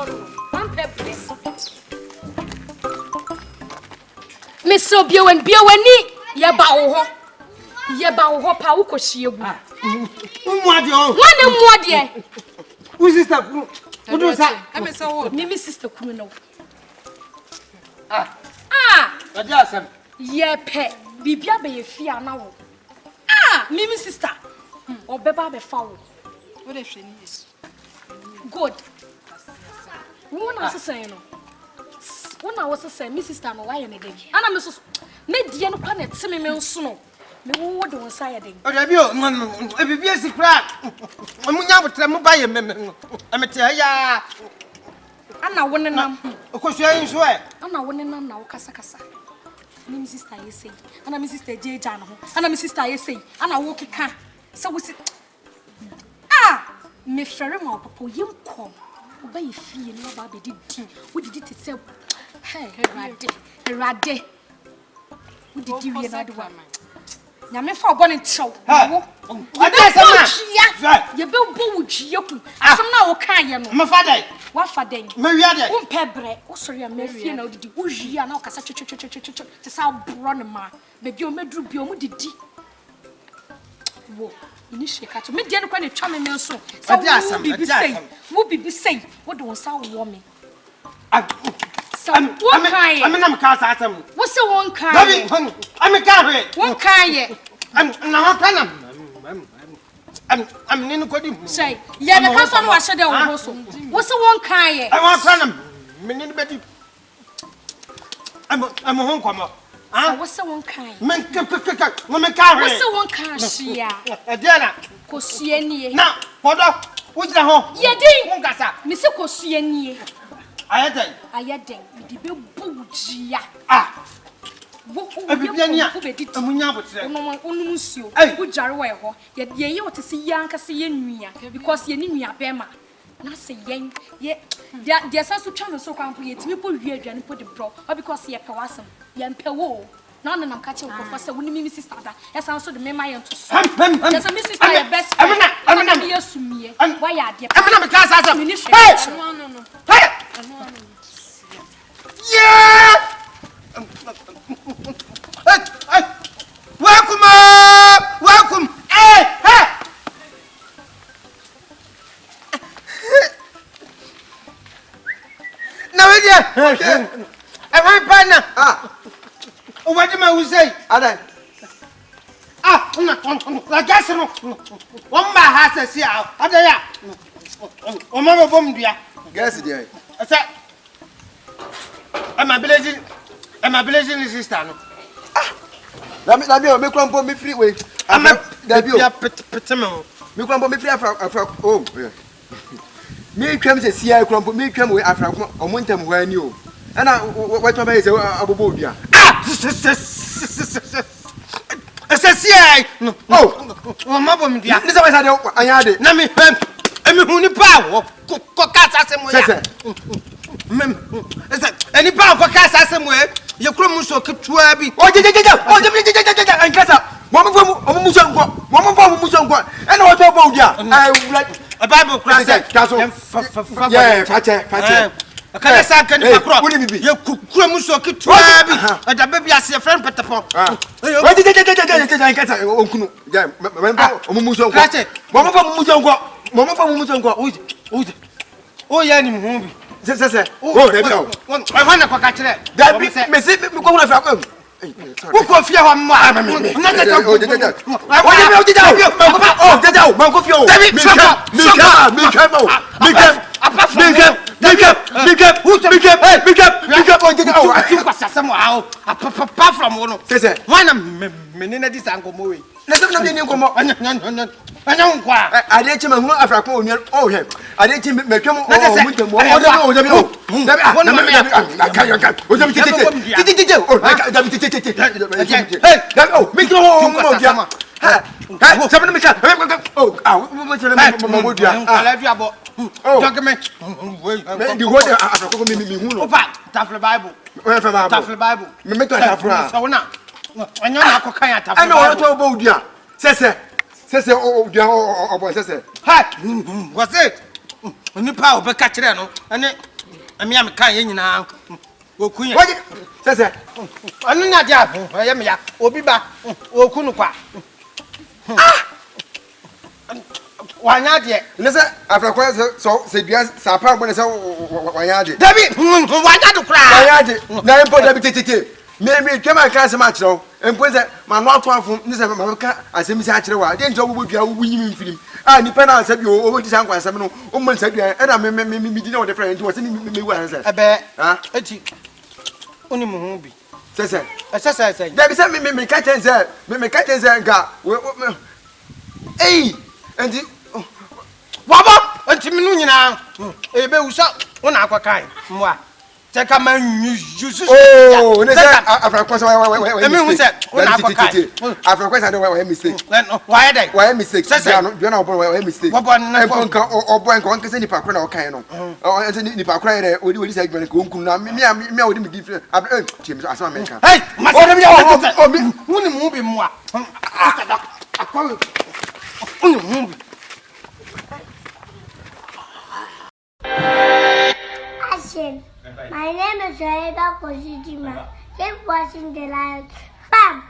I'm pepper. Miss Obio and Biowani, Yeboah. Yeboah, Pau Kohwiegu. One more dear. Who's this stuff? Who does that? I'm a so Mimi sister criminal. Yes, yeah, pet. Bibia be fear now. Mimi sister. Or Beba be foul. What if she is good? One was saying, when I was saying, Mrs. Stan, why any day? And I'm Mrs. Median planet, semi snow. Me would do inside. Oh, have you? If you be a crack, I'm going to buy a member. I'm a tell ya. And I wouldn't know. Of course, you ain't swear. And I wouldn't know now, Casacasa. Name sister, you say, and I'm Mrs. J. Jano, and I'm Sister, you say, and I walk a car. So we say, me ferry my papa, you come. Obey fee no about BEDIIDE. We did it itself. Hey, Rade. We did you another one. Yame for born in show. What is a you build boot, you. I some now can my father. What for then? Mariade. Pebre. Oh, sorry, I'm Mary. You know, the Uji and all Cassach to South Bronema. Maybe you may do Bio did. Whoa. Initially, to me, the other charming man so. So, we'll be saying, what do you sound warming? So, I'm a car. What's the one car? I'm a car. One car. I'm in the say, yeah, the person was said, what's the one car? I want Planum. I'm a homecomer. What's the one kind? Woman car. What's the one car? She Diana. Cosieni. Now, what up? What's the home? Yeah, ding. Mr. Cosieni. I had it. The bill bougia. What be Jaguar, yet ye ought to see young Cassiania because ye knew your Bema. Not say yang, yet there's also channel so complete. We put here and put the bro, or because ye pewasam, yan pewo. None of them catching for so when you miss that. As also the memory to some. There's a Mrs. Tire best. I'm not here to me. And why are you? I'm not because I am. No. Yeah! Welcome! Hey! Now, I want partner. What do I say? I guess one man has a see out. Oh, Mama Bomb, dear. Guess it, I said, I'm a blazing sister. Let me make one for me freeway. I'm a petamo. Me crumble me free Afrakoma. Oh, me comes a sea crumble me come with Afrakoma or Montem when you. And I what am I say about Bodia? Oh, Mabum, dear. This is what I had it. Let me power. Any power for cast somewhere. Your crumbs so keep to be. Oh, and cast up. One from Musango, and what about ya? I like a Bible class. Yeah, Father. A canasa can be. You could crumbs so keep to be. And the baby has a friend, but the pop. What did I get? Oh, yeah, movie. Oh, I want to catch it. That Missy, we go to who could fear one more? I'm I don't I didn't know Afrakoma. Oh, him. I didn't make him. Say, oh, dear, oh, boy, say, hi, what's it? When you power, but catch it, and me am kan ye nyina okunya What? Sese. anu na dia ye me ya obi ba okunu kwa wanya de Listen, Afrakoma so se bia sa pa mo ne se wanya de. Dabi wanya de kura Wanya de. Na mpo Dabi tete. Me twema kan se ma kire wo. Mpo se ma no ato afo ni se ma ka asemi se a kire wa. De njo wo bodua wo nyim mfirim. Ah nipa na asa bi o wo di san kwa asem no. O mo nsa dua e na me di na wo de friend nti wo se ni me wu ansa. ebe eti oni mu hu bi Sese. Sese. Dabi se me ka chense me ka chense nka. Ei, enti wabo enti minu nyina ebe usa wona akwakan mwa teka man yusu oh ne se Afrakoma se why emi hu se wona akwakan Afrakoma se why mistake why dey why mistake Sese. no do na why mistake wabo na nka obo nka onka se nipa kro na okan no enti nipa kro ye odi se adwene ko nkunu na me odi me different tie me asema menka hey masem ya wo woni mu bi mwa akwa woni mu bi My name is Kohwiegu. Keep watching the lion. Bam!